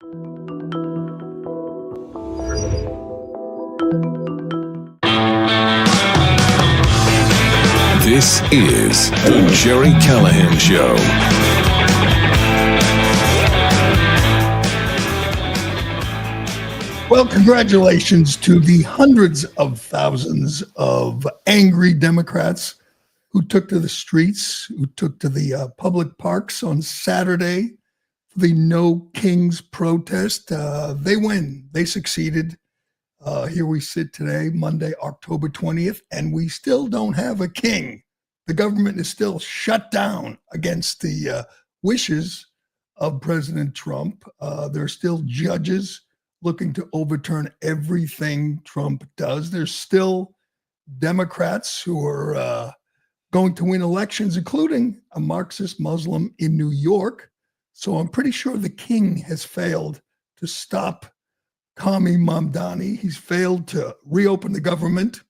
This is the Gerry Callahan Show. Well, congratulations to the hundreds of thousands of angry Democrats who took to the streets, who took to the public parks on Saturday for the No Kings protest. They win. They succeeded. Here we sit today, Monday, October 20th, and we still don't have a king. The government is still shut down against the wishes of President Trump. There are still judges looking to overturn everything Trump does. There's still Democrats who are going to win elections, including a Marxist Muslim in New York. So I'm pretty sure the king has failed to stop Kami Mamdani. He's failed to reopen the government.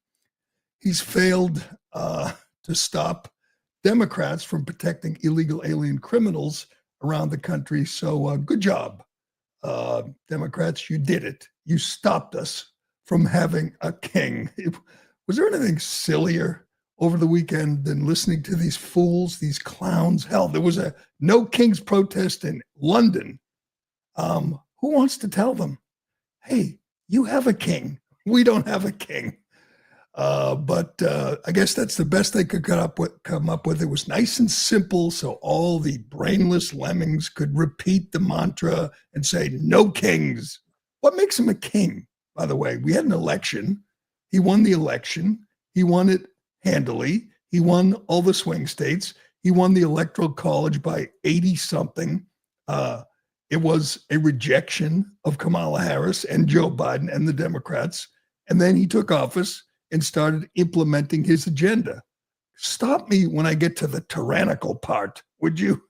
He's failed to stop Democrats from protecting illegal alien criminals around the country. So good job, Democrats. You did it. You stopped us from having a king. Was there anything sillier over the weekend than listening to these fools, these clowns? Hell, there was a No Kings protest in London. Who wants to tell them, hey, you have a king. We don't have a king. But I guess that's the best they could come up with. It was nice and simple, so all the brainless lemmings could repeat the mantra and say, no kings. What makes him a king, by the way? We had an election. He won the election. He won it handily. He won all the swing states. He won the Electoral College by 80-something. It was a rejection of Kamala Harris and Joe Biden and the Democrats. And then he took office and started implementing his agenda. Stop me when I get to the tyrannical part, would you?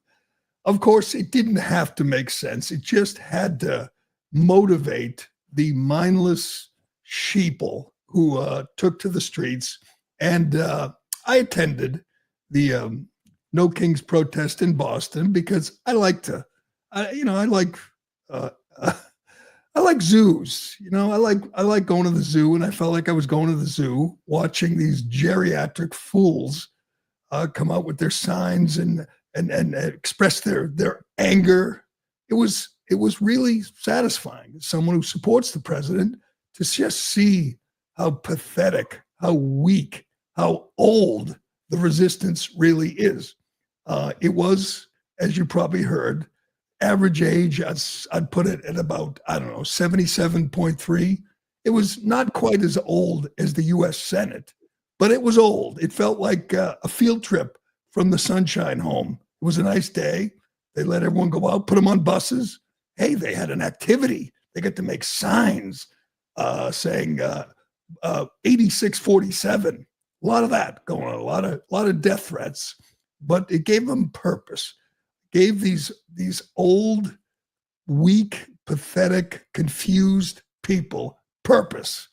Of course, it didn't have to make sense. It just had to motivate the mindless sheeple who took to the streets. And I attended the No Kings protest in Boston because I like to, I like zoos. I like going to the zoo, and I felt like I was going to the zoo watching these geriatric fools come out with their signs and express their anger. It was really satisfying as someone who supports the president to just see how pathetic, how weak, how old the resistance really is. It was, as you probably heard, average age, I'd put it at about, 77.3. It was not quite as old as the U.S. Senate, but it was old. It felt like a field trip from the Sunshine Home. It was a nice day. They let everyone go out, put them on buses. Hey, they had an activity. They got to make signs saying 8647. A lot of that going on, a lot of death threats, but it gave them purpose. Gave these old, weak, pathetic, confused people purpose.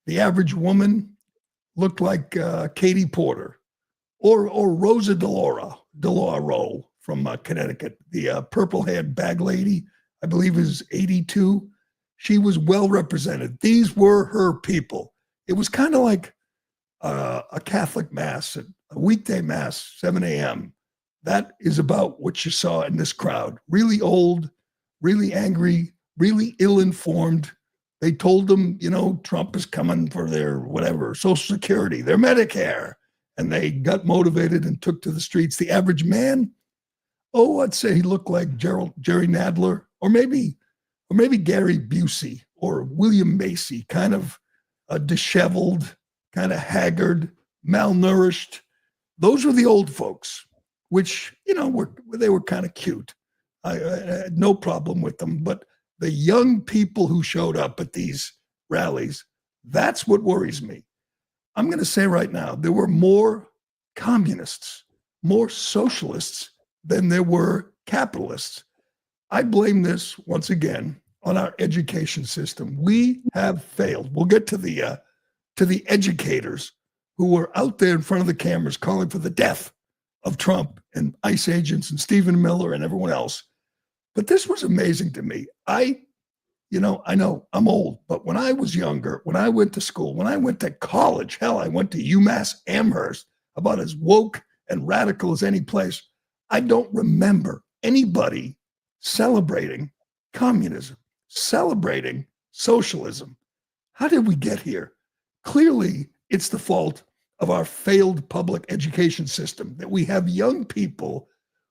The average woman looked like Katie Porter or Rosa DeLauro from Connecticut. The purple-haired bag lady, I believe, is 82. She was well represented. These were her people. It was kind of like a Catholic mass, a weekday mass, 7 a.m., That is about what you saw in this crowd. Really old, really angry, really ill-informed. They told them, Trump is coming for their whatever, Social Security, their Medicare. And they got motivated and took to the streets. The average man, I'd say he looked like Jerry Nadler, or maybe Gary Busey or William Macy, kind of disheveled, kind of haggard, malnourished. Those were the old folks, which, they were kind of cute. I had no problem with them. But the young people who showed up at these rallies, that's what worries me. I'm going to say right now, there were more communists, more socialists than there were capitalists. I blame this, once again, on our education system. We have failed. We'll get to the educators who were out there in front of the cameras calling for the death of Trump and ICE agents and Stephen Miller and everyone else. But this was amazing to me. I I know I'm old, but when I was younger, when I went to school, when I went to college, hell, I went to UMass Amherst, about as woke and radical as any place. I don't remember anybody celebrating communism, celebrating socialism. How did we get here? Clearly, it's the fault of our failed public education system that we have young people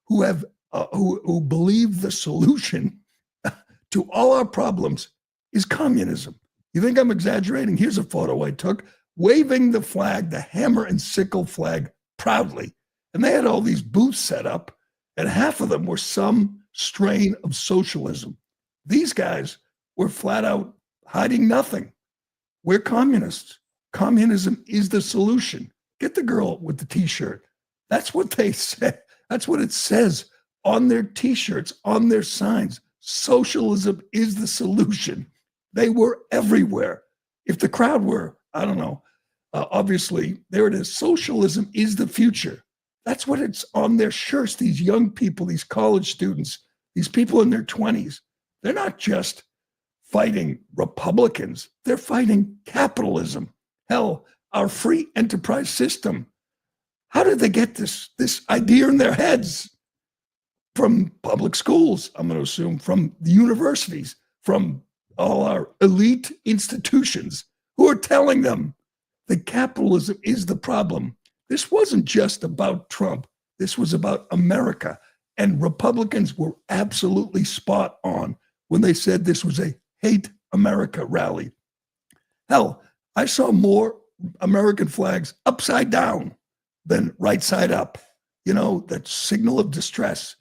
who have who believe the solution to all our problems is communism. You think I'm exaggerating? Here's a photo I took, waving the flag, the hammer and sickle flag, proudly. And they had all these booths set up, and half of them were some strain of socialism. These guys were flat out hiding nothing. We're communists. Communism is the solution. Get the girl with the t-shirt. That's what they say. That's what it says on their t-shirts, on their signs. Socialism is the solution. They were everywhere. If the crowd were, I don't know, obviously, there it is. Socialism is the future. That's what it's on their shirts. These young people, these college students, these people in their 20s, they're not just fighting Republicans. They're fighting capitalism. Hell, our free enterprise system. How did they get this idea in their heads? From public schools, I'm going to assume, from the universities, from all our elite institutions who are telling them that capitalism is the problem. This wasn't just about Trump. This was about America. And Republicans were absolutely spot on when they said this was a hate America rally. Hell, I saw more American flags upside down than right side up. That signal of distress.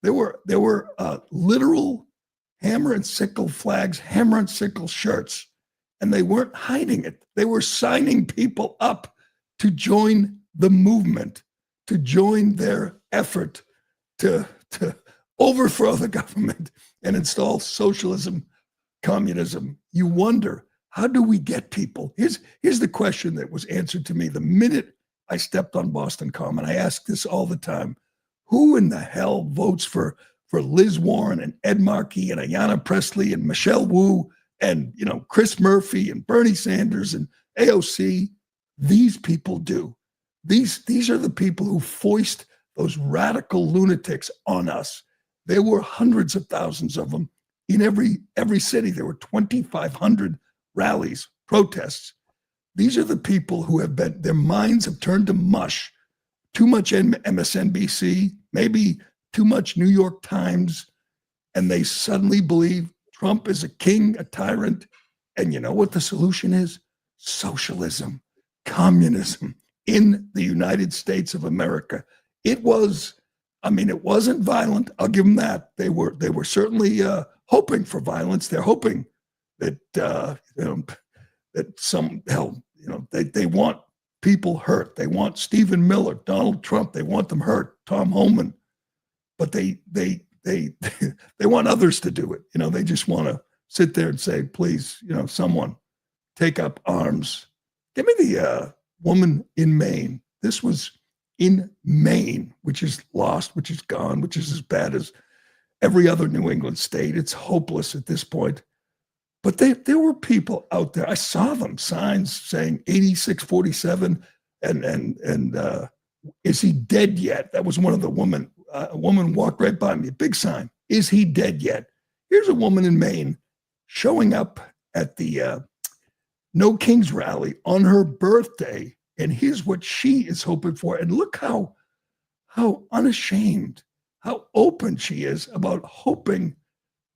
There were literal hammer and sickle flags, hammer and sickle shirts, and they weren't hiding it. They were signing people up to join the movement, to join their effort to overthrow the government and install socialism, communism. You wonder, how do we get people? Here's the question that was answered to me the minute I stepped on Boston Common. I ask this all the time. Who in the hell votes for Liz Warren and Ed Markey and Ayanna Pressley and Michelle Wu and Chris Murphy and Bernie Sanders and AOC? These people do. These are the people who foist those radical lunatics on us. There were hundreds of thousands of them in every city. There were 2,500 rallies, protests. These are the people who have been, their minds have turned to mush. Too much MSNBC, maybe too much New York Times, and they suddenly believe Trump is a king, a tyrant. And you know what the solution is? Socialism, communism in the United States of America. It wasn't violent. I'll give them that. They were certainly hoping for violence. They're hoping that they want people hurt. They want Stephen Miller, Donald Trump. They want them hurt. Tom Homan, but they want others to do it. They just want to sit there and say, please, someone take up arms. Give me the woman in Maine. This was in Maine, which is lost, which is gone, which is as bad as every other New England state. It's hopeless at this point. But there were people out there. I saw them, signs saying 8647 and is he dead yet? That was one of the women. A woman walked right by me, a big sign. Is he dead yet? Here's a woman in Maine showing up at the No Kings rally on her birthday. And here's what she is hoping for. And look how unashamed, how open she is about hoping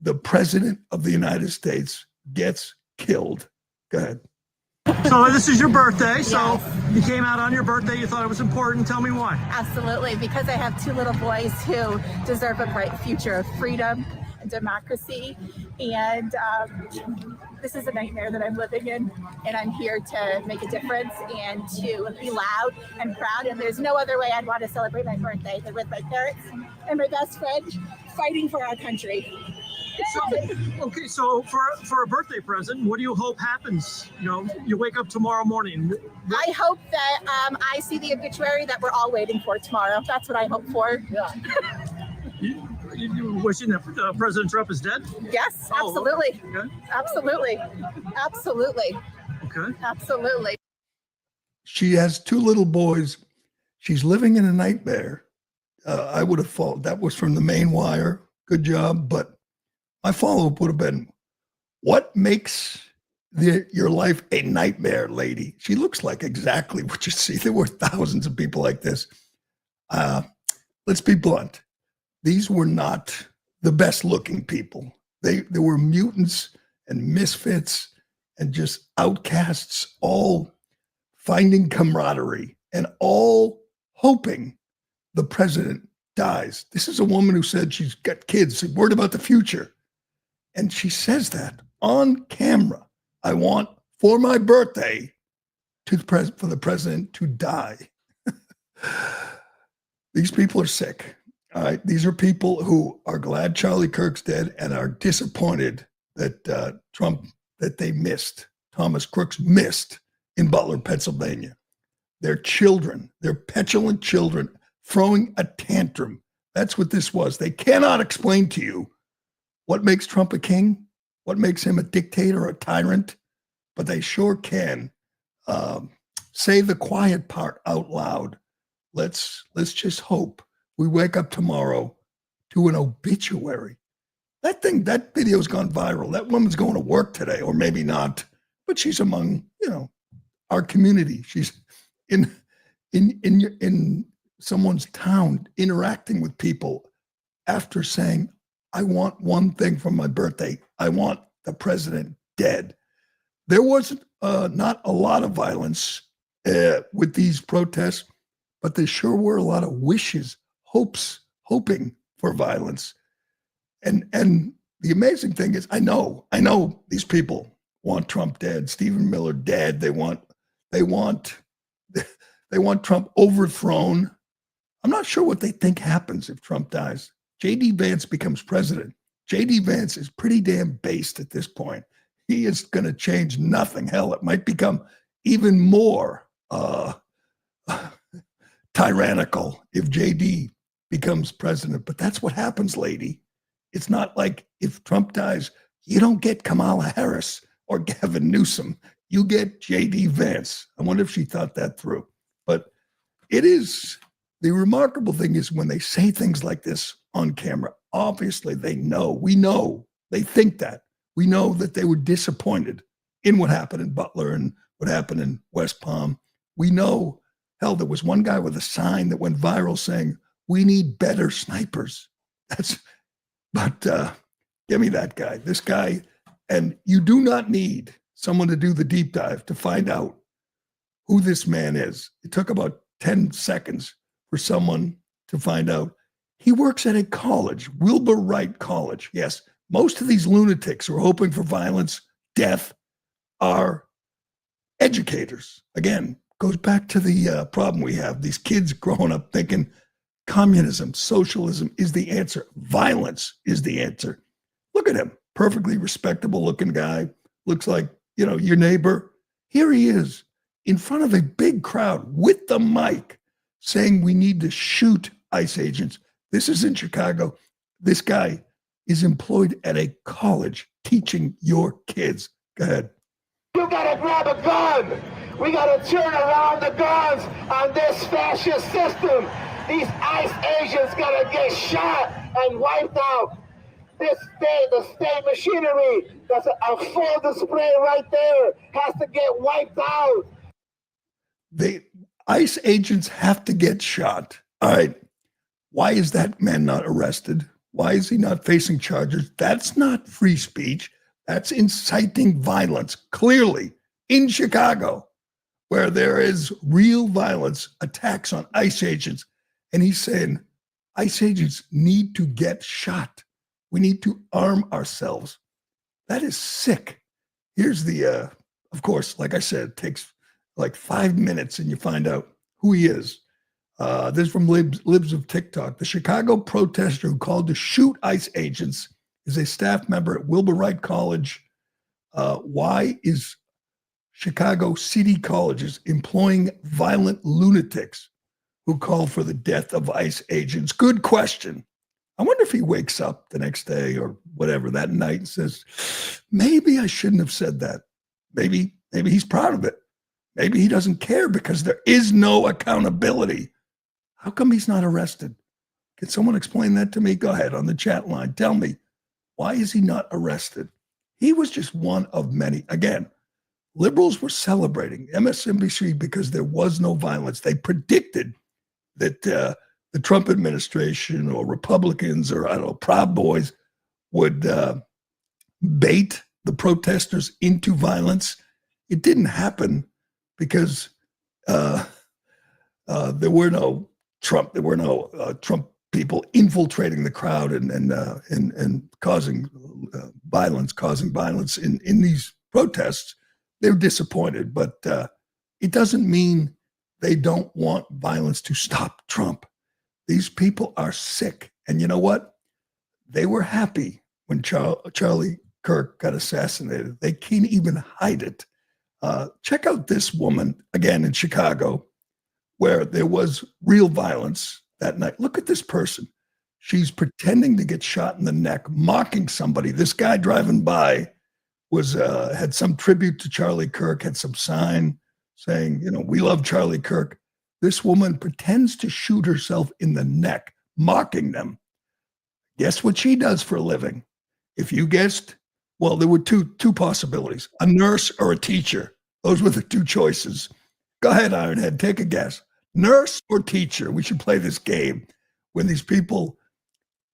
the president of the United States gets killed. Go ahead. So this is your birthday. Yes. So you came out on your birthday. You thought it was important. Tell me why. Absolutely, because I have two little boys who deserve a bright future of freedom and democracy. And this is a nightmare that I'm living in. And I'm here to make a difference and to be loud and proud. And there's no other way I'd want to celebrate my birthday than with my parents and my best friend fighting for our country. So for a birthday present, what do you hope happens? You wake up tomorrow morning. I hope that I see the obituary that we're all waiting for tomorrow. That's what I hope for. Yeah. you wishing that President Trump is dead? Yes, Oh, absolutely. okay. Absolutely. Absolutely. Okay. Absolutely. She has two little boys. She's living in a nightmare. I would have thought that was from the main wire. Good job. But my follow-up would have been, what makes your life a nightmare, lady? She looks like exactly what you see. There were thousands of people like this. Let's be blunt. These were not the best looking people. They were mutants and misfits and just outcasts, all finding camaraderie and all hoping the president dies. This is a woman who said she's got kids, worried about the future. And she says that on camera. I want for my birthday for the president to die. These people are sick. All right. These are people who are glad Charlie Kirk's dead and are disappointed that that they missed, Thomas Crooks missed in Butler, Pennsylvania. Their children, their petulant children, throwing a tantrum. That's what this was. They cannot explain to you what makes Trump a king, what makes him a dictator, a tyrant, but they sure can say the quiet part out loud. Let's just hope we wake up tomorrow to an obituary. That video's gone viral. That woman's going to work today, or maybe not, but she's among, our community. She's in someone's town interacting with people after saying, I want one thing for my birthday. I want the president dead. There was not a lot of violence with these protests, but there sure were a lot of wishes, hoping for violence. And the amazing thing is, I know these people want Trump dead, Stephen Miller dead. They want Trump overthrown. I'm not sure what they think happens if Trump dies. J.D. Vance becomes president. J.D. Vance is pretty damn based at this point. He is going to change nothing. Hell, it might become even more tyrannical if J.D. becomes president. But that's what happens, lady. It's not like if Trump dies, you don't get Kamala Harris or Gavin Newsom. You get J.D. Vance. I wonder if she thought that through. But it is, the remarkable thing is when they say things like this on camera, obviously we know, they think that. We know that they were disappointed in what happened in Butler and what happened in West Palm. We know, hell, there was one guy with a sign that went viral saying, we need better snipers. But give me that guy, this guy. And you do not need someone to do the deep dive to find out who this man is. It took about 10 seconds for someone to find out. He works at a college, Wilbur Wright College. Yes, most of these lunatics who are hoping for violence, death, are educators. Again, goes back to the problem we have. These kids growing up thinking communism, socialism is the answer. Violence is the answer. Look at him, perfectly respectable looking guy. Looks like, your neighbor. Here he is in front of a big crowd with the mic saying we need to shoot ICE agents. This is in Chicago. This guy is employed at a college teaching your kids. Go ahead. You gotta grab a gun. We gotta turn around the guns on this fascist system. These ICE agents gotta get shot and wiped out. The state machinery, that's a full display right there, has to get wiped out. The ICE agents have to get shot. All right. Why is that man not arrested? Why is he not facing charges? That's not free speech. That's inciting violence, clearly, in Chicago, where there is real violence, attacks on ICE agents. And he's saying, ICE agents need to get shot. We need to arm ourselves. That is sick. Here's the, of course, like I said, it takes like 5 minutes and you find out who he is. This is from Libs of TikTok. The Chicago protester who called to shoot ICE agents is a staff member at Wilbur Wright College. Why is Chicago City Colleges employing violent lunatics who call for the death of ICE agents? Good question. I wonder if he wakes up the next day or whatever that night and says, maybe I shouldn't have said that. Maybe he's proud of it. Maybe he doesn't care because there is no accountability. How come he's not arrested? Can someone explain that to me? Go ahead on the chat line. Tell me, why is he not arrested? He was just one of many. Again, liberals were celebrating MSNBC because there was no violence. They predicted that the Trump administration or Republicans or, I don't know, Proud Boys would bait the protesters into violence. It didn't happen because there were no Trump people infiltrating the crowd and causing violence in these protests. They're disappointed, but it doesn't mean they don't want violence to stop Trump. These people are sick. And you know what? They were happy when Charlie Kirk got assassinated. They can't even hide it. Check out this woman, again, in Chicago, where there was real violence that night. Look at this person. She's pretending to get shot in the neck, mocking somebody. This guy driving by had some tribute to Charlie Kirk, had some sign saying, we love Charlie Kirk. This woman pretends to shoot herself in the neck, mocking them. Guess what she does for a living? If you guessed, well, there were two possibilities, a nurse or a teacher. Those were the two choices. Go ahead, Ironhead, take a guess. Nurse or teacher? We should play this game when these people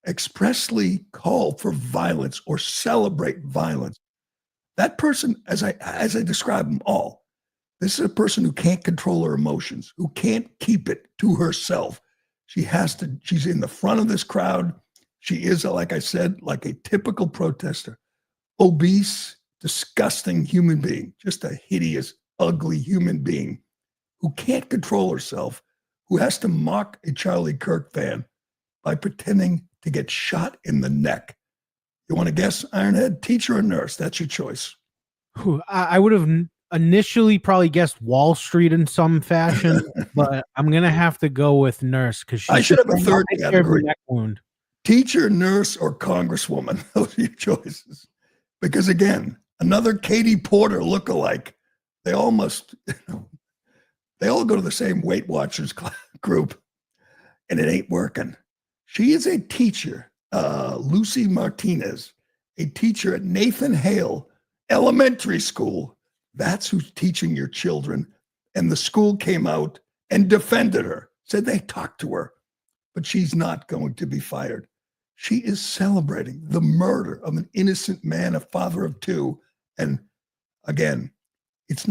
expressly call for violence or celebrate violence. That person, as I describe them all, this is a person who can't control her emotions, who can't keep it to herself. She's in the front of this crowd. She is, like I said, like a typical protester, obese, disgusting human being, just a hideous, ugly human being who can't control herself, who has to mock a Charlie Kirk fan by pretending to get shot in the neck. You want to guess, Ironhead? Teacher or nurse? That's your choice. I would have initially probably guessed Wall Street in some fashion, but I'm going to have to go with nurse because I should have a third category. Neck wound. Teacher, nurse, or congresswoman. Those are your choices. Because again, another Katie Porter lookalike. They all must, they all go to the same Weight Watchers group, and it ain't working. She is a teacher, Lucy Martinez, a teacher at Nathan Hale Elementary School. That's who's teaching your children. And the school came out and defended her, said they talked to her, but she's not going to be fired. She is celebrating the murder of an innocent man, a father of two. And again, she's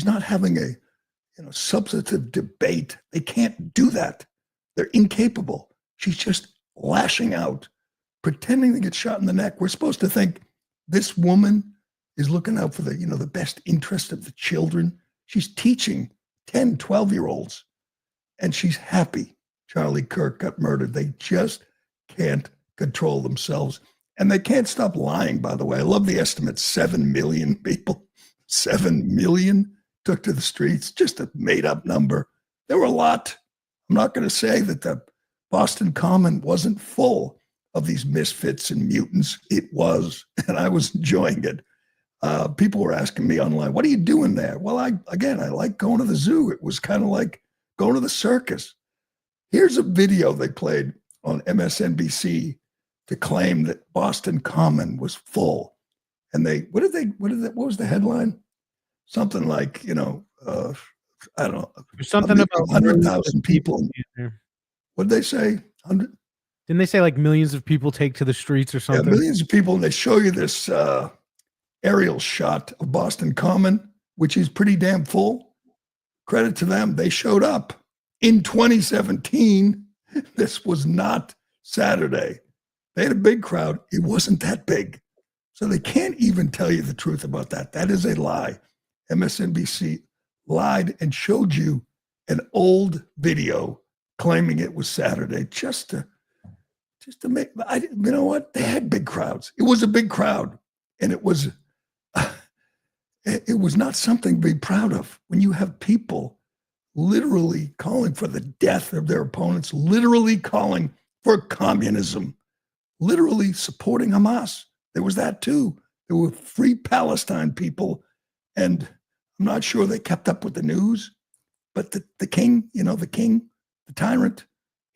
not having a substantive debate. They can't do that. They're incapable. She's just lashing out, pretending to get shot in the neck. We're supposed to think this woman is looking out for the best interest of the children. She's teaching 10, 12-year-olds, and she's happy Charlie Kirk got murdered. They just can't control themselves. And they can't stop lying, by the way. I love the estimate, 7 million people. 7 million took to the streets, just a made-up number. There were a lot. I'm not going to say that the Boston Common wasn't full of these misfits and mutants. It was, and I was enjoying it. People were asking me online, what are you doing there? Well, I like going to the zoo. It was kind of like going to the circus. Here's a video they played on MSNBC to claim that Boston Common was full. And what was the headline? Something like, I don't know. Something about 100,000 people. What did they say? 100? Didn't they say like millions of people take to the streets or something? Yeah, millions of people. And they show you this aerial shot of Boston Common, which is pretty damn full. Credit to them. They showed up. In 2017, this was not Saturday. They had a big crowd. It wasn't that big. So they can't even tell you the truth about that. That is a lie. MSNBC lied and showed you an old video claiming it was Saturday just to make, you know what? They had big crowds. It was a big crowd. And it was not something to be proud of when you have people literally calling for the death of their opponents, literally calling for communism, literally supporting Hamas. There was that too. There were free Palestine people, and I'm not sure they kept up with the news, but the king, the tyrant,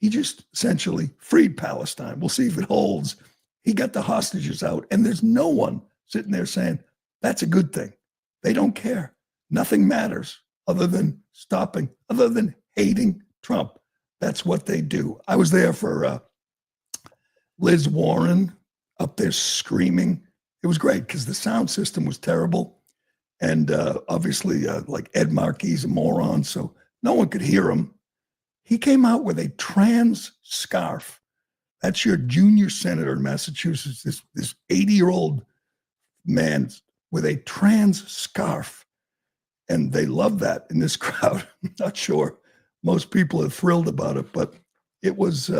he just essentially freed Palestine. We'll see if it holds. He got the hostages out, and there's no one sitting there saying, that's a good thing. They don't care. Nothing matters other than stopping, other than hating Trump. That's what they do. I was there for Liz Warren up there screaming. It was great because the sound system was terrible. And obviously, like Ed Markey is a moron, so no one could hear him. He came out with a trans scarf. That's your junior senator in Massachusetts, this 80-year-old man with a trans scarf. And they love that in this crowd. I'm not sure most people are thrilled about it, but it was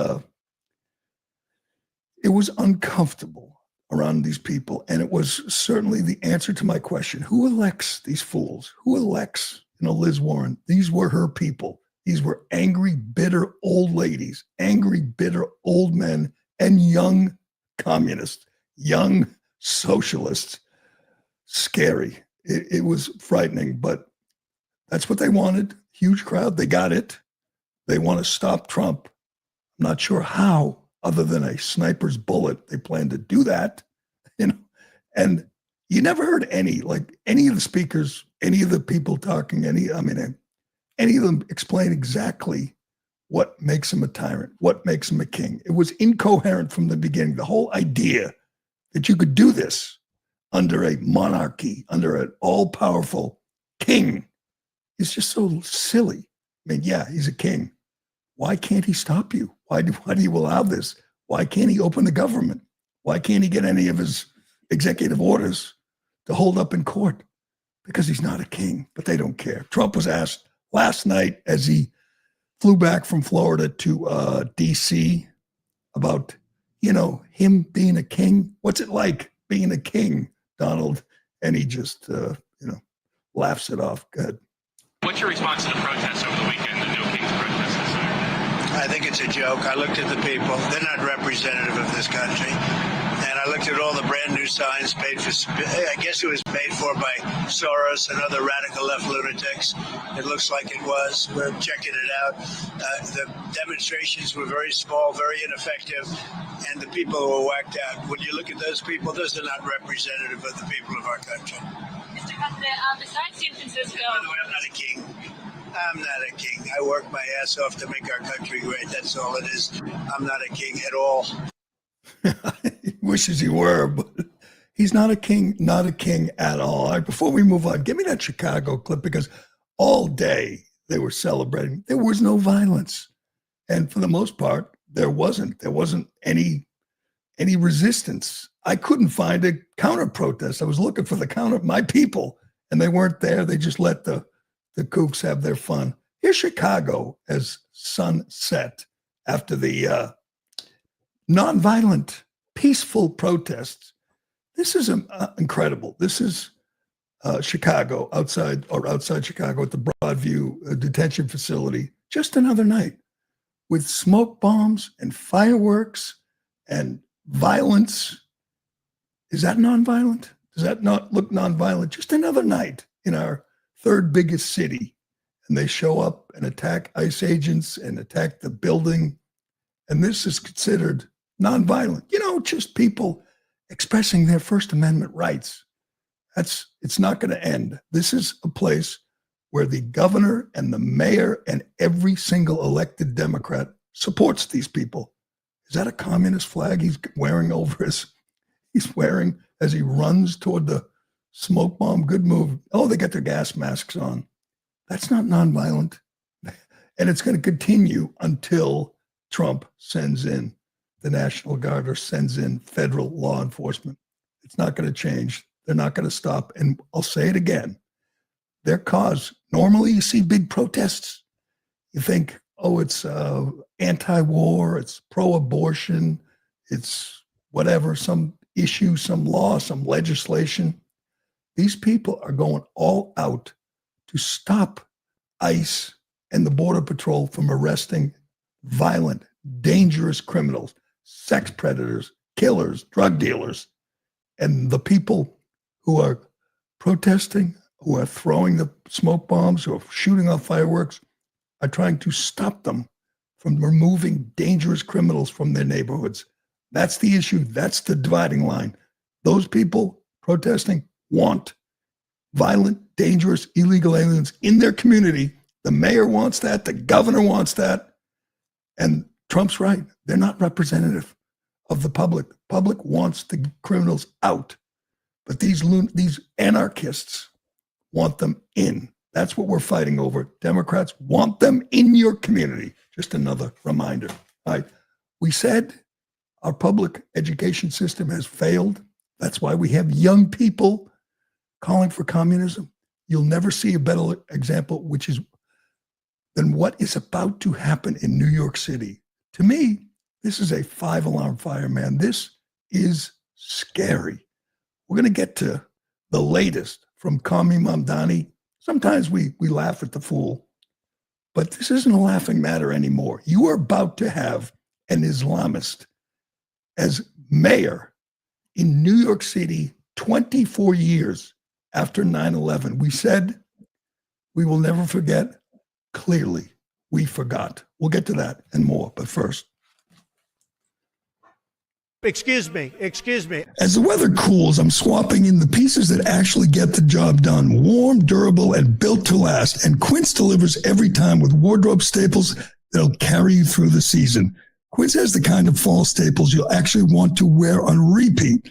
uncomfortable around these people. And it was certainly the answer to my question. Who elects these fools? Who elects, Liz Warren? These were her people. These were angry, bitter old ladies, angry, bitter old men, and young communists, young socialists. Scary. It was frightening, but that's what they wanted. Huge crowd. They got it. They want to stop Trump. I'm not sure how, other than a sniper's bullet, they plan to do that. And you never heard any of the speakers, any of the people talking, any of them explain exactly what makes him a tyrant, what makes him a king. It was incoherent from the beginning. The whole idea that you could do this under a monarchy, under an all-powerful king, is just so silly. I mean, yeah, he's a king. Why can't he stop you? Why do you allow this? Why can't he open the government? Why can't he get any of his executive orders to hold up in court? Because he's not a king, but they don't care. Trump was asked last night as he flew back from Florida to D.C. about, him being a king. What's it like being a king, Donald? And he just, laughs it off. Go ahead. What's your response to the protests over the weekend, the No Kings protests? I think it's a joke. I looked at the people. They're not representative of this country. And I looked at all the brand new signs paid for, I guess it was paid for by Soros and other radical left lunatics. It looks like it was. We're checking it out. The demonstrations were very small, very ineffective, and the people were whacked out. When you look at those people, those are not representative of the people of our country. Mr. President, besides San Francisco... By the way, I'm not a king. I'm not a king. I work my ass off to make our country great. That's all it is. I'm not a king at all. He wishes he were, but he's not a king at all. All right, before we move on, give me that Chicago clip, because all day they were celebrating. There was no violence. And for the most part, there wasn't any resistance. I couldn't find a counter protest. I was looking for the counter, my people, and they weren't there. They just let the kooks have their fun. Here's Chicago as sun set after the nonviolent, peaceful protests. This is incredible. This is Chicago, outside Chicago at the Broadview detention facility. Just another night with smoke bombs and fireworks and violence. Is that nonviolent? Does that not look nonviolent? Just another night in our third biggest city. And they show up and attack ICE agents and attack the building. And this is considered nonviolent. Just people expressing their First Amendment rights. It's not going to end. This is a place where the governor and the mayor and every single elected Democrat supports these people. Is that a communist flag he's wearing as he runs toward the smoke bomb? Good move. Oh, they got their gas masks on. That's not nonviolent. And it's going to continue until Trump sends in the National Guard or sends in federal law enforcement. It's not going to change. They're not going to stop. And I'll say it again. Their cause, normally you see big protests. You think, oh, it's anti-war, it's pro-abortion, it's whatever, some issue, some law, some legislation. These people are going all out to stop ICE and the Border Patrol from arresting violent, dangerous criminals, sex predators, killers, drug dealers, and the people who are protesting, who are throwing the smoke bombs, who are shooting off fireworks, are trying to stop them from removing dangerous criminals from their neighborhoods. That's the issue. That's the dividing line. Those people protesting want violent, dangerous, illegal aliens in their community. The mayor wants that. The governor wants that. And Trump's right. They're not representative of the public. The public wants the criminals out. But these anarchists want them in. That's what we're fighting over. Democrats want them in your community. Just another reminder. All right. We said our public education system has failed. That's why we have young people calling for communism. You'll never see a better example, than what is about to happen in New York City. To me, this is a 5-alarm fire, man. This is scary. We're going to get to the latest from Kami Mamdani. Sometimes we laugh at the fool, but this isn't a laughing matter anymore. You are about to have an Islamist as mayor in New York City 24 years after 9/11. We said we will never forget. Clearly, we forgot. We'll get to that and more, but first. Excuse me. As the weather cools, I'm swapping in the pieces that actually get the job done. Warm, durable, and built to last. And Quince delivers every time with wardrobe staples that'll carry you through the season. Quince has the kind of fall staples you'll actually want to wear on repeat,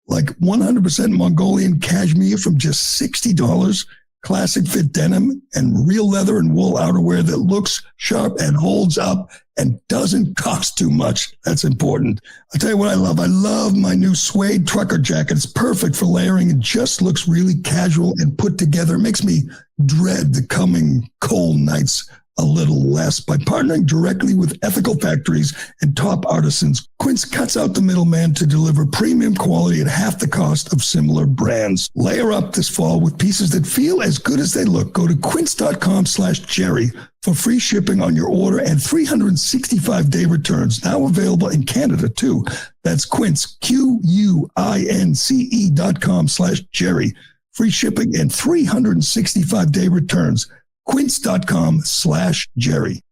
like 100% Mongolian cashmere from just $60, classic fit denim, and real leather and wool outerwear that looks sharp and holds up and doesn't cost too much. That's important. I'll tell you what I love. I love my new suede trucker jacket. It's perfect for layering. It just looks really casual and put together. It makes me dread the coming cold nights a little less. By partnering directly with ethical factories and top artisans, Quince cuts out the middleman to deliver premium quality at half the cost of similar brands. Layer up this fall with pieces that feel as good as they look. Go to quince.com/Gerry for free shipping on your order and 365-day returns. Now available in Canada too. That's Quince, QUINCE.com/Gerry. Free shipping and 365-day returns. Quince.com/Gerry.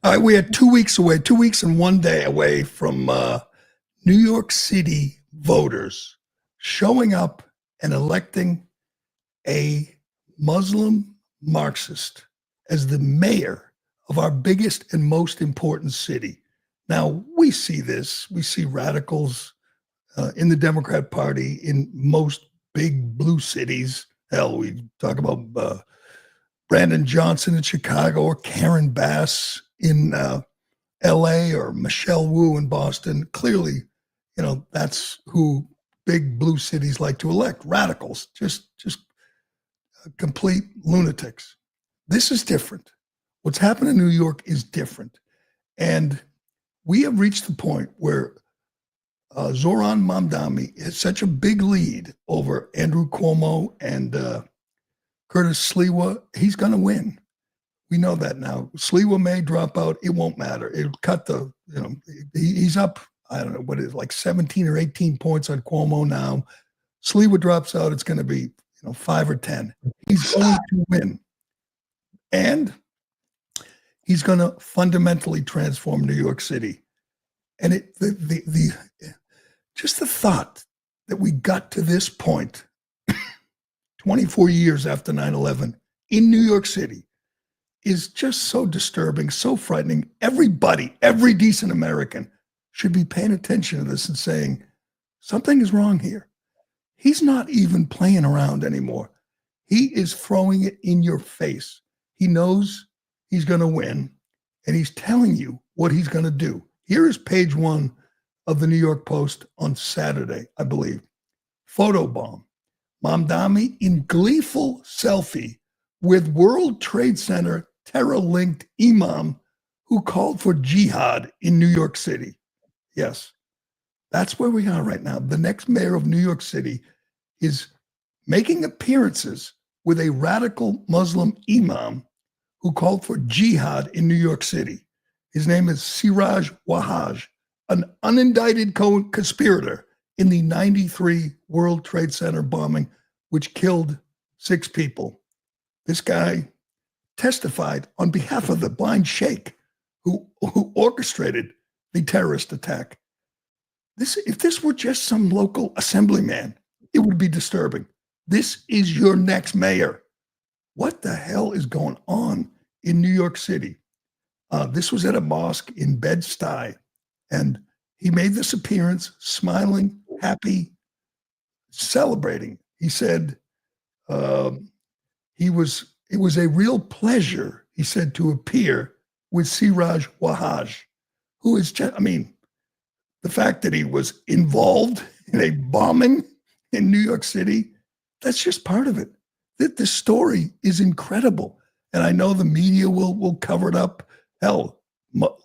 All right, we are 2 weeks away, 2 weeks and 1 day away from New York City voters showing up and electing a Muslim Marxist as the mayor of our biggest and most important city. Now, we see this. We see radicals in the Democrat Party in most big blue cities. Hell, we talk about Brandon Johnson in Chicago, or Karen Bass in LA, or Michelle Wu in Boston. Clearly, that's who big blue cities like to elect. Radicals, just complete lunatics. This is different. What's happened in New York is different. And we have reached the point where Zoran Mamdani has such a big lead over Andrew Cuomo and Curtis Sliwa. He's going to win. We know that now. Sliwa may drop out. It won't matter. It'll cut he's up, I don't know what it is, like 17 or 18 points on Cuomo now. Sliwa drops out. It's going to be, 5 or 10. He's going to win. And he's going to fundamentally transform New York City. And just the thought that we got to this point 24 years after 9/11 in New York City is just so disturbing, so frightening. Everybody, every decent American should be paying attention to this and saying, something is wrong here. He's not even playing around anymore. He is throwing it in your face. He knows he's going to win, and he's telling you what he's going to do. Here is page 1 of the New York Post on Saturday, I believe. Photobomb. Mamdani in gleeful selfie with World Trade Center terror-linked imam who called for jihad in New York City. Yes, that's where we are right now. The next mayor of New York City is making appearances with a radical Muslim imam who called for jihad in New York City. His name is Siraj Wahhaj, an unindicted co-conspirator in the 93 World Trade Center bombing, which killed 6 people. This guy testified on behalf of the blind sheikh who orchestrated the terrorist attack. If this were just some local assemblyman, it would be disturbing. This is your next mayor. What the hell is going on in New York City? This was at a mosque in Bed-Stuy, and he made this appearance, smiling, happy, celebrating. He said it was a real pleasure, he said, to appear with Siraj Wahhaj, who is just, the fact that he was involved in a bombing in New York City, that's just part of it. The story is incredible. And I know the media will cover it up. Hell,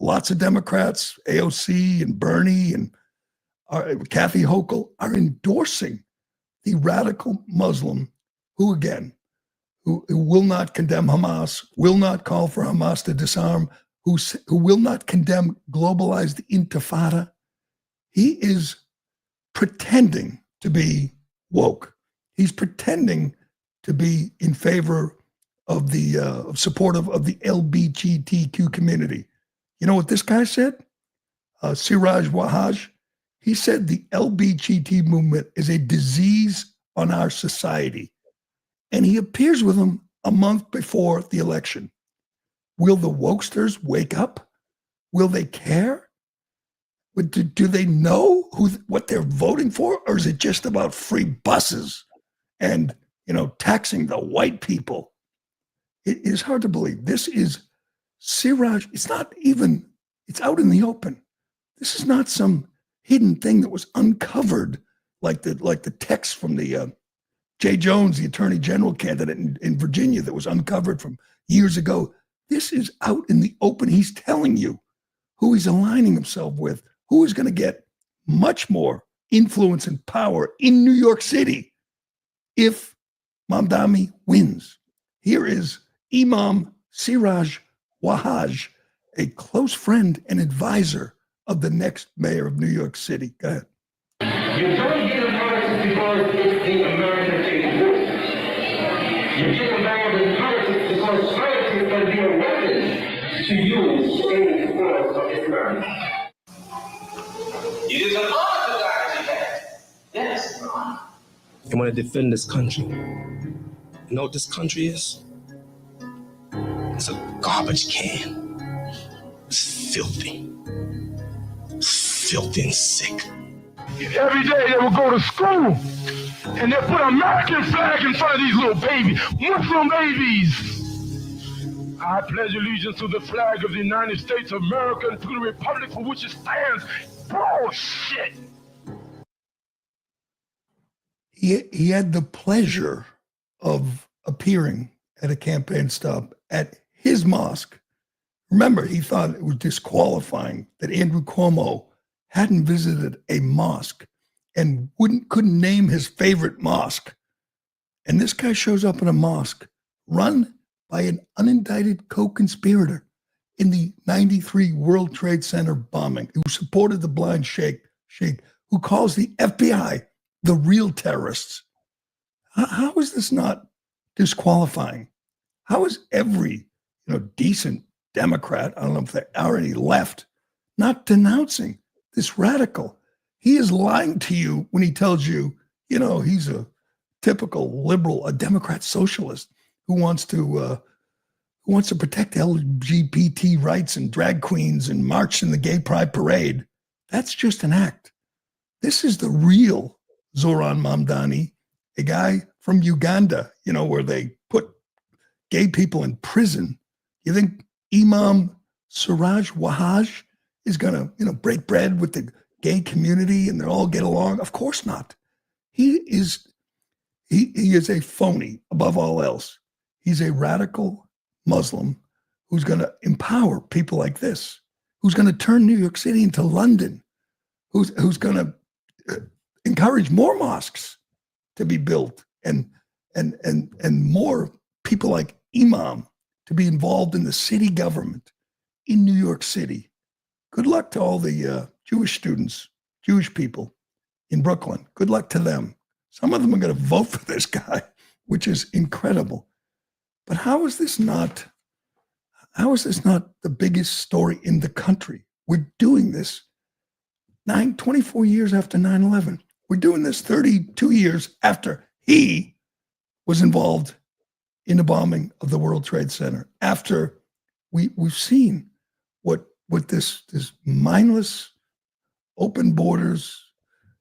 lots of Democrats, AOC and Bernie and Kathy Hochul are endorsing the radical Muslim who will not condemn Hamas, will not call for Hamas to disarm, who will not condemn globalized intifada. He is pretending to be woke. He's pretending to be in favor of the supportive of the LGBTQ community. You know what this guy said? Siraj Wahhaj, he said the LGBT movement is a disease on our society. And he appears with them a month before the election. Will the wokesters wake up? Will they care? Do they know what they're voting for? Or is it just about free buses and, taxing the white people? It is hard to believe. This is Siraj. It's out in the open. This is not some hidden thing that was uncovered like the text from the Jay Jones, the attorney general candidate in Virginia that was uncovered from years ago. This is out in the open. He's telling you who he's aligning himself with, who is going to get much more influence and power in New York City if Mamdani wins. Here is Imam Siraj Wahhaj, a close friend and advisor of the next mayor of New York City. Go ahead. You don't get Americans because it's the American people. You get Americans because politics can be a weapon to use in the force of Islam. It is an honor to die to that. Yes, an honor. You want to defend this country. You know what this country is? It's a garbage can. It's filthy. Filthy and sick. Every day they will go to school and they'll put an American flag in front of these little babies, Muslim babies. I pledge allegiance to the flag of the United States of America and to the republic for which it stands. Bullshit. He had the pleasure of appearing at a campaign stop at his mosque. Remember, he thought it was disqualifying that Andrew Cuomo hadn't visited a mosque and couldn't name his favorite mosque. And this guy shows up in a mosque run by an unindicted co-conspirator in the 93 World Trade Center bombing, who supported the blind sheikh, who calls the FBI the real terrorists. How is this not disqualifying? How is every decent Democrat, I don't know if they already left, not denouncing this radical? He is lying to you when he tells you, he's a typical liberal, a Democrat socialist who wants to protect LGBT rights and drag queens and march in the gay pride parade. That's just an act. This is the real Zoran Mamdani, a guy from Uganda, where they put gay people in prison. You think Imam Siraj Wahhaj is going to, break bread with the gay community and they'll all get along? Of course not. He is a phony above all else. He's a radical Muslim who's going to empower people like this, who's going to turn New York City into London, who's going to encourage more mosques to be built and more people like Imam to be involved in the city government, in New York City. Good luck to all the Jewish students, Jewish people in Brooklyn. Good luck to them. Some of them are going to vote for this guy, which is incredible. But how is this not the biggest story in the country? We're doing this 24 years after 9/11. We're doing this 32 years after he was involved in the bombing of the World Trade Center. After we've seen what this mindless open borders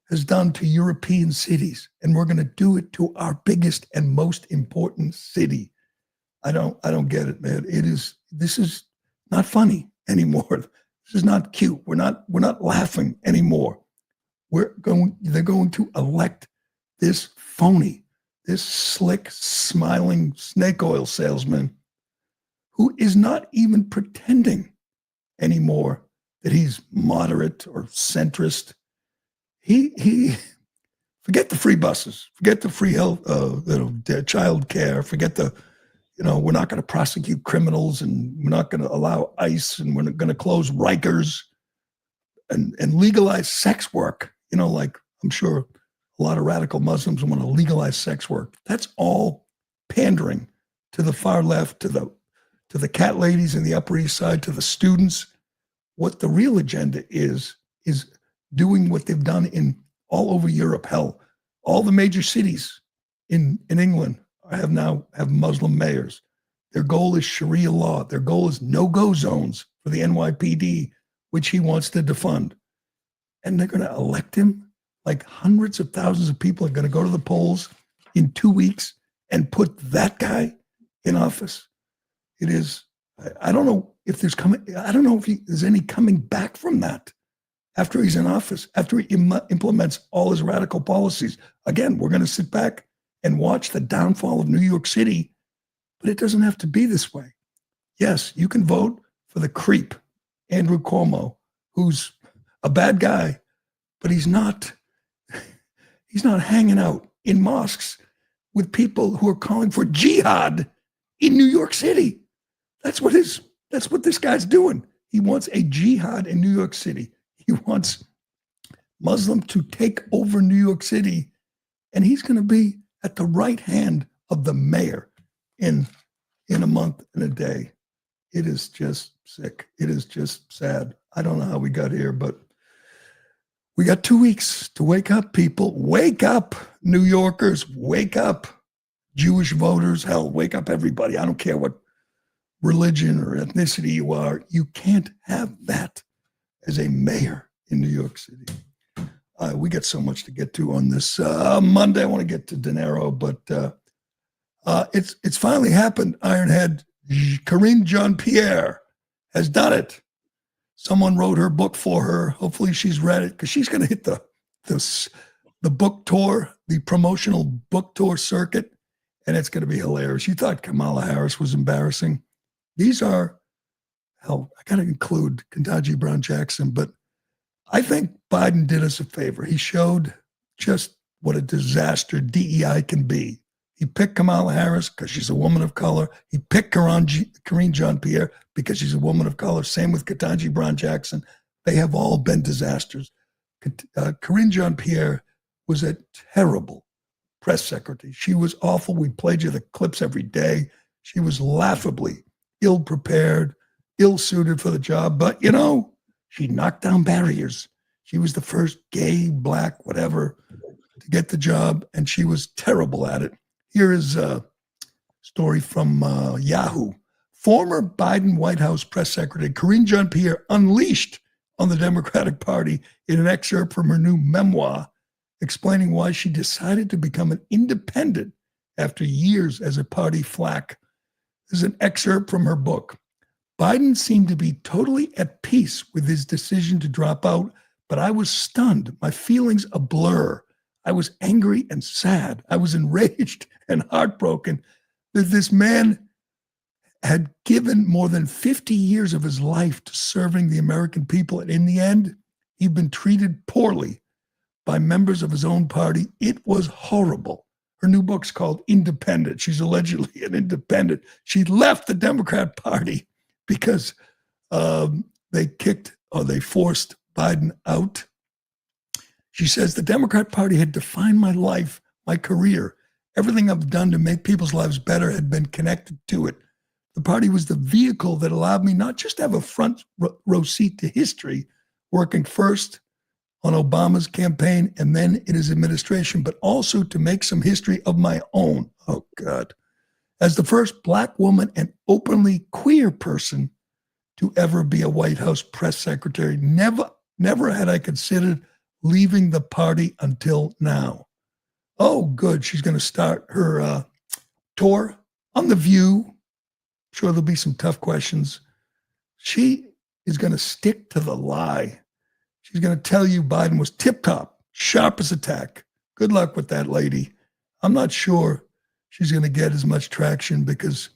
has done to European cities, and we're going to do it to our biggest and most important city. I don't get it, man. This is not funny anymore. This is not cute. We're not laughing anymore. They're going to elect this phony, this slick, smiling snake oil salesman who is not even pretending anymore that he's moderate or centrist. He forget the free buses, forget the free health, child care, forget we're not going to prosecute criminals, and we're not going to allow ICE, and we're going to close Rikers and legalize sex work. Like I'm sure a lot of radical Muslims want to legalize sex work. That's all pandering to the far left, to the cat ladies in the Upper East Side, to the students. What the real agenda is doing what they've done in all over Europe. Hell, all the major cities in England have Muslim mayors. Their goal is Sharia law. Their goal is no-go zones for the NYPD, which he wants to defund. And they're going to elect him. Like hundreds of thousands of people are going to go to the polls in 2 weeks and put that guy in office. It is, I don't know if there's any coming back from that after he's in office, after he implements all his radical policies. Again, we're going to sit back and watch the downfall of New York City, but it doesn't have to be this way. Yes, you can vote for the creep, Andrew Cuomo, who's a bad guy, but he's not hanging out in mosques with people who are calling for jihad in New York City. That's what this guy's doing. He wants a jihad in New York City. He wants Muslim to take over New York City, and he's going to be at the right hand of the mayor in a month and a day. It is just sick. It is just sad. I don't know how we got here, but we got 2 weeks to wake up, people. Wake up, New Yorkers. Wake up, Jewish voters. Hell, wake up, everybody. I don't care what religion or ethnicity you are. You can't have that as a mayor in New York City. We got so much to get to on this Monday. I want to get to dinero, but it's finally happened. Ironhead Karine Jean-Pierre has done it. Someone wrote her book for her. Hopefully she's read it, because she's going to hit the book tour, the promotional book tour circuit, and it's going to be hilarious. You thought Kamala Harris was embarrassing. These are, hell, I got to include Ketanji Brown Jackson, but I think Biden did us a favor. He showed just what a disaster DEI can be. He picked Kamala Harris because she's a woman of color. He picked Karine Jean-Pierre because she's a woman of color. Same with Ketanji Brown Jackson. They have all been disasters. Karine Jean-Pierre was a terrible press secretary. She was awful. We played you the clips every day. She was laughably ill-prepared, ill-suited for the job. But, she knocked down barriers. She was the first gay, black, whatever, to get the job, and she was terrible at it. Here is a story from Yahoo. Former Biden White House press secretary Karine Jean-Pierre unleashed on the Democratic Party in an excerpt from her new memoir, explaining why she decided to become an independent after years as a party flack. This is an excerpt from her book. Biden seemed to be totally at peace with his decision to drop out, but I was stunned, my feelings a blur. I was angry and sad. I was enraged and heartbroken that this man had given more than 50 years of his life to serving the American people. And in the end, he'd been treated poorly by members of his own party. It was horrible. Her new book's called Independent. She's allegedly an independent. She left the Democrat Party because They forced Biden out. She says, the Democrat Party had defined my life, my career. Everything I've done to make people's lives better had been connected to it. The party was the vehicle that allowed me not just to have a front row seat to history, working first on Obama's campaign and then in his administration, but also to make some history of my own. Oh, God. As the first Black woman and openly queer person to ever be a White House press secretary, never had I considered leaving the party until now. Oh, good. She's going to start her tour on The View. I'm sure there'll be some tough questions. She is going to stick to the lie. She's going to tell you Biden was tip-top, sharp as a tack. Good luck with that lady. I'm not sure she's going to get as much traction because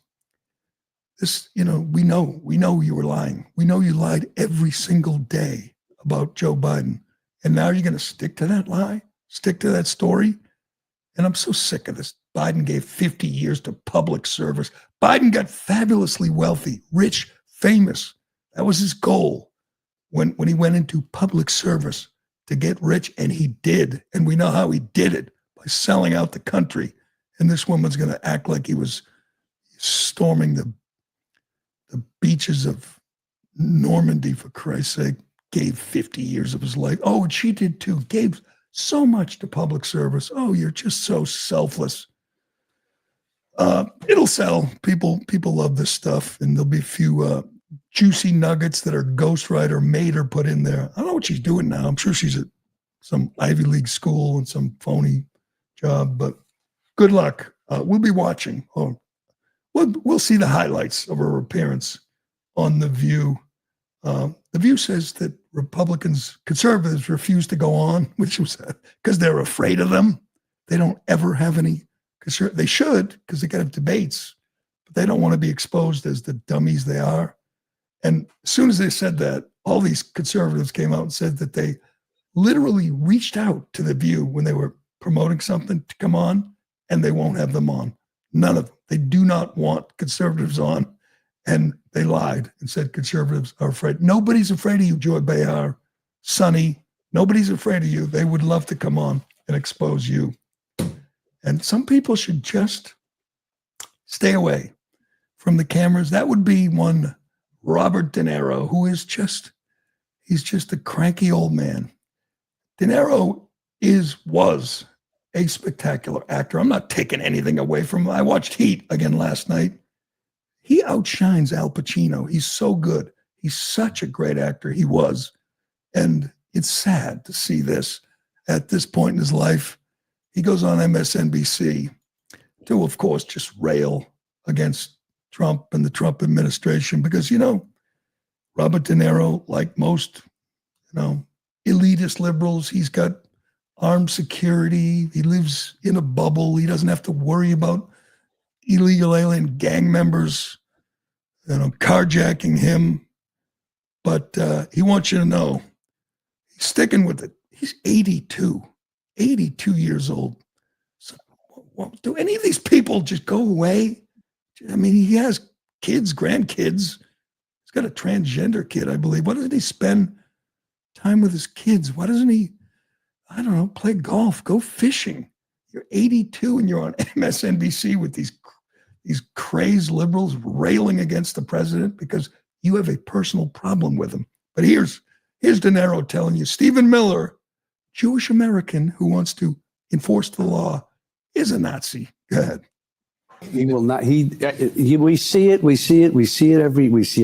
this, we know you were lying. We know you lied every single day about Joe Biden. And now you're going to stick to that lie, stick to that story. And I'm so sick of this. Biden gave 50 years to public service. Biden got fabulously wealthy, rich, famous. That was his goal when he went into public service, to get rich, and he did. And we know how he did it, by selling out the country. And this woman's going to act like he was storming the beaches of Normandy, for Christ's sake, gave 50 years of his life. Oh, and she did too, gave so much to public service. Oh, you're just so selfless. It'll sell. People love this stuff, and there'll be a few juicy nuggets that her ghostwriter made her put in there. I don't know what she's doing now. I'm sure she's at some Ivy League school and some phony job, but good luck. We'll be watching. We'll see the highlights of her appearance on The View. The View says that conservatives refuse to go on, which was because they're afraid of them. They don't ever have any concern. They should, because they got to have debates, but they don't want to be exposed as the dummies they are. And as soon as they said that, all these conservatives came out and said that they literally reached out to The View when they were promoting something to come on, and they won't have them on. None of them. They do not want conservatives on. And they lied and said conservatives are afraid. Nobody's afraid of you, Joy Behar, Sonny. Nobody's afraid of you. They would love to come on and expose you. And some people should just stay away from the cameras. That would be one Robert De Niro, who is he's just a cranky old man. De Niro was a spectacular actor. I'm not taking anything away from him. I watched Heat again last night. He outshines Al Pacino. He's so good. He's such a great actor. He was. And it's sad to see this at this point in his life. He goes on MSNBC to, of course, just rail against Trump and the Trump administration because, Robert De Niro, like most, elitist liberals, he's got armed security. He lives in a bubble. He doesn't have to worry about illegal alien gang members, carjacking him. But he wants you to know he's sticking with it. He's 82 years old. So, do any of these people just go away? I mean, he has kids, grandkids. He's got a transgender kid, I believe. Why doesn't he spend time with his kids? Why doesn't he, play golf, go fishing? You're 82 and you're on MSNBC with these crazed liberals railing against the president because you have a personal problem with him. But here's De Niro telling you, Stephen Miller, Jewish American who wants to enforce the law, is a Nazi. Go ahead. He will not. We see it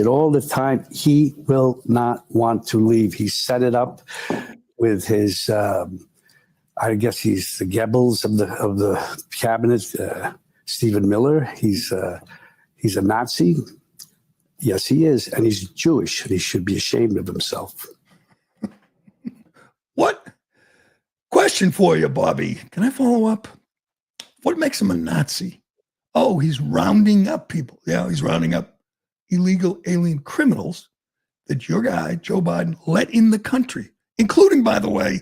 all the time. He will not want to leave. He set it up with his. I guess he's the Goebbels of the cabinet. Stephen Miller. He's a Nazi. Yes, he is, and he's Jewish, and he should be ashamed of himself. What? Question for you, Bobby. Can I follow up? What makes him a Nazi? Oh, he's rounding up people. Yeah, he's rounding up illegal alien criminals that your guy, Joe Biden, let in the country, including, by the way,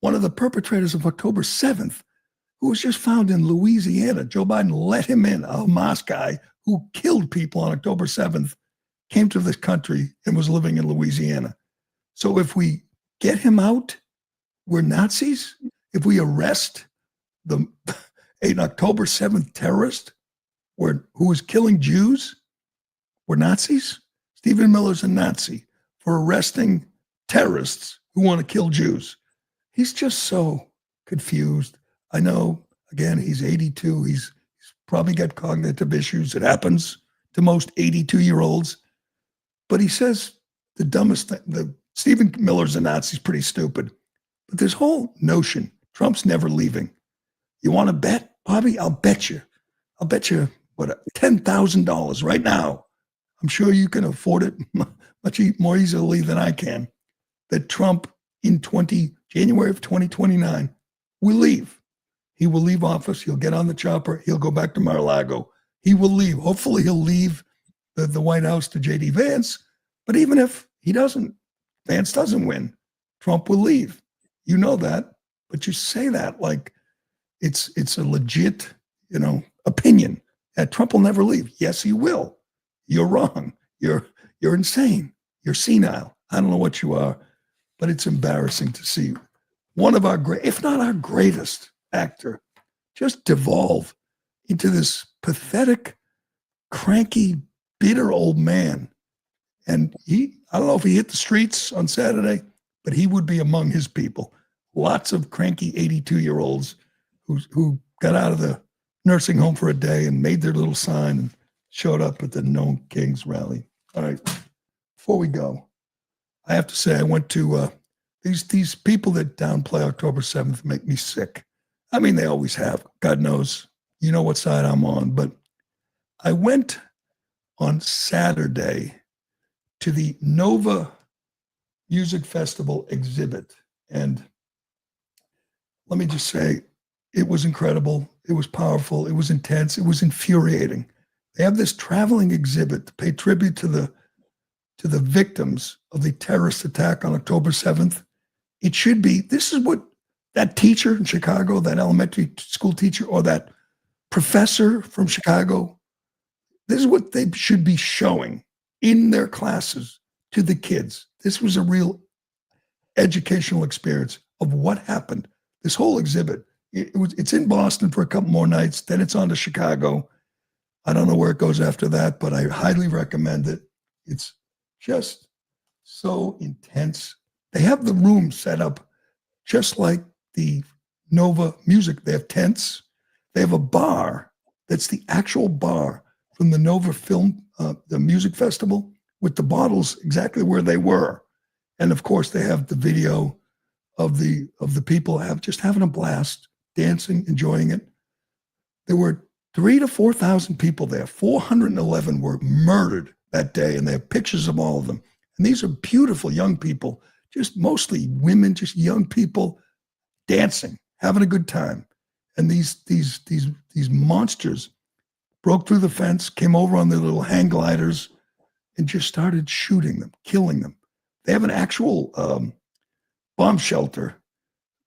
one of the perpetrators of October 7th, who was just found in Louisiana. Joe Biden let him in, a Hamas guy who killed people on October 7th. came to this country and was living in Louisiana. So if we get him out, we're Nazis. If we arrest an October 7th terrorist who was killing Jews, we're Nazis. Stephen Miller's a Nazi for arresting terrorists who want to kill Jews. He's just so confused. I know, again, he's 82. He's probably got cognitive issues. It happens to most 82-year-olds. But he says the dumbest thing. Stephen Miller's a Nazi. He's pretty stupid. But this whole notion, Trump's never leaving. You want to bet, Bobby? I'll bet you. I'll bet you, what, $10,000 right now. I'm sure you can afford it much more easily than I can, that Trump in January of 2029 will leave. He will leave office. He'll get on the chopper. He'll go back to Mar-a-Lago. He will leave. Hopefully he'll leave the White House to J.D. Vance. But even if he doesn't, Vance doesn't win, Trump will leave. You know that, but you say that like it's a legit, opinion that Trump will never leave. Yes, he will. You're wrong. You're insane. You're senile. I don't know what you are, but it's embarrassing to see one of our great, if not our greatest actor, just devolve into this pathetic, cranky, bitter old man. And I don't know if he hit the streets on Saturday, but he would be among his people. Lots of cranky 82-year-olds who got out of the nursing home for a day and made their little sign and showed up at the No Kings rally. All right, before we go, I have to say I went to these people that downplay October 7th make me sick. I mean, they always have. God knows, you know what side I'm on. But I went on Saturday to the Nova Music Festival exhibit. And let me just say, it was incredible. It was powerful. It was intense. It was infuriating. They have this traveling exhibit to pay tribute to the victims of the terrorist attack on October 7th. It should be, this is what that teacher in Chicago, that elementary school teacher, or that professor from Chicago, this is what they should be showing in their classes to the kids. This was a real educational experience of what happened. This whole exhibit, it's in Boston for a couple more nights, then it's on to Chicago. I don't know where it goes after that, but I highly recommend it. It's just so intense. They have the room set up just like the Nova Music. They have tents. They have a bar that's the actual bar from the Nova Film, the music festival, with the bottles exactly where they were. And of course, they have the video of the people just having a blast, dancing, enjoying it. There were 3,000 to 4,000 people there. 411 were murdered that day, and they have pictures of all of them. And these are beautiful young people, just mostly women, just young people dancing, having a good time. And these monsters broke through the fence, came over on their little hang gliders, and just started shooting them, killing them. They have an actual bomb shelter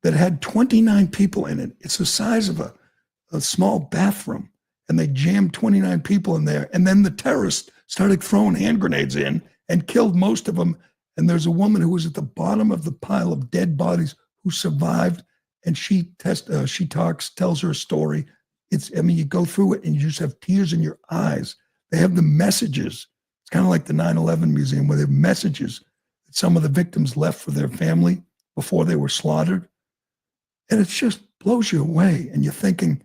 that had 29 people in it. It's the size of a small bathroom, and they jammed 29 people in there. And then the terrorists started throwing hand grenades in and killed most of them. And there's a woman who was at the bottom of the pile of dead bodies who survived, and she tells her story. You go through it and you just have tears in your eyes. They have the messages. It's kind of like the 9/11 museum, where they have messages that some of the victims left for their family before they were slaughtered. And it just blows you away. And you're thinking,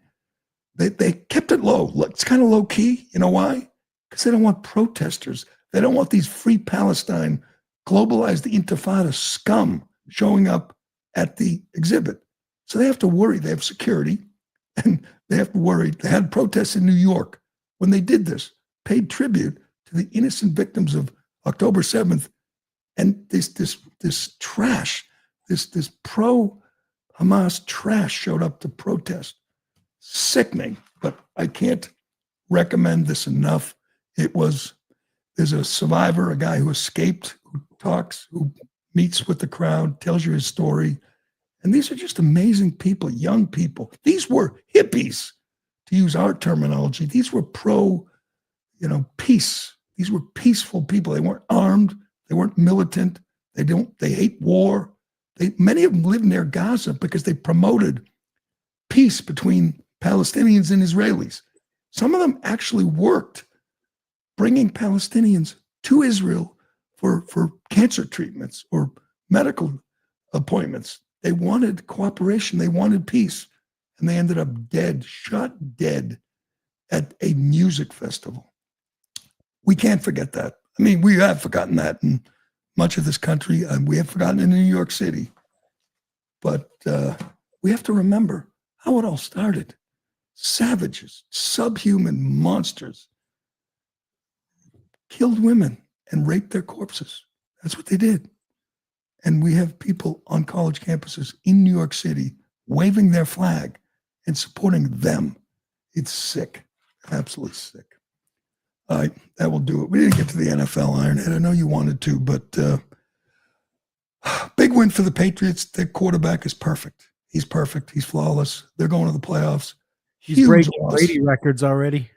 they kept it low. It's kind of low key. You know why? Because they don't want protesters. They don't want these Free Palestine, globalized intifada scum showing up at the exhibit. So they have to worry. They have security, and they have to worry. They had protests in New York when they did this, paid tribute to the innocent victims of October 7th. And this trash, this pro-Hamas trash showed up to protest. Sickening, but I can't recommend this enough. There's a survivor, a guy who escaped, who talks, who meets with the crowd, tells you his story. And these are just amazing people, young people. These were hippies, to use our terminology. These were peace These were peaceful people. They weren't armed. They weren't militant. They hate war. Many of them lived near Gaza because they promoted peace between Palestinians and Israelis. Some of them actually worked bringing Palestinians to Israel for cancer treatments or medical appointments. They wanted cooperation. They wanted peace. And they ended up dead, shot dead at a music festival. We can't forget that. I mean, we have forgotten that in much of this country, and we have forgotten it in New York City. But we have to remember how it all started. Savages, subhuman monsters killed women and raped their corpses. That's what they did. And we have people on college campuses in New York City waving their flag and supporting them. It's sick, absolutely sick. All right, that will do it. We didn't get to the NFL, Ironhead. I know you wanted to, but big win for the Patriots. Their quarterback is perfect. He's perfect. He's flawless. They're going to the playoffs. He's breaking Brady records already.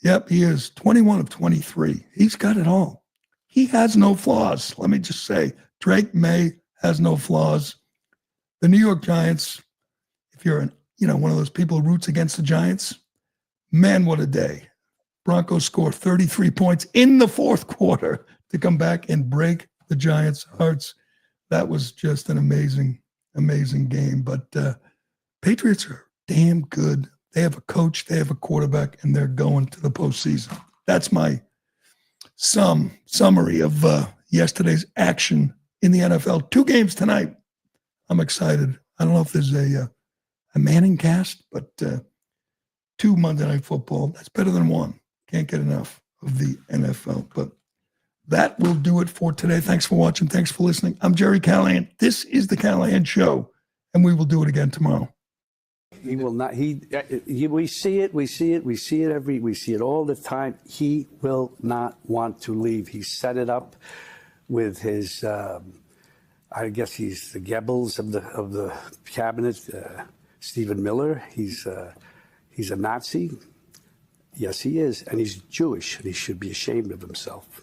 Yep, he is 21 of 23. He's got it all. He has no flaws. Let me just say, Drake May has no flaws. The New York Giants, if you're one of those people who roots against the Giants, man, what a day. Broncos score 33 points in the fourth quarter to come back and break the Giants' hearts. That was just an amazing, amazing game. But Patriots are damn good. They have a coach, they have a quarterback, and they're going to the postseason. That's my summary of yesterday's action in the NFL. 2 games tonight. I'm excited. I don't know if there's a Manning cast, but 2 Monday Night Football. That's better than 1. Can't get enough of the NFL. But that will do it for today. Thanks for watching. Thanks for listening. I'm Gerry Callahan. This is the Callahan Show, and we will do it again tomorrow. He will not. We see it. We see it all the time. He will not want to leave. He set it up with his. I guess he's the Goebbels of the cabinet. Stephen Miller. He's a Nazi. Yes, he is, and he's Jewish, and he should be ashamed of himself.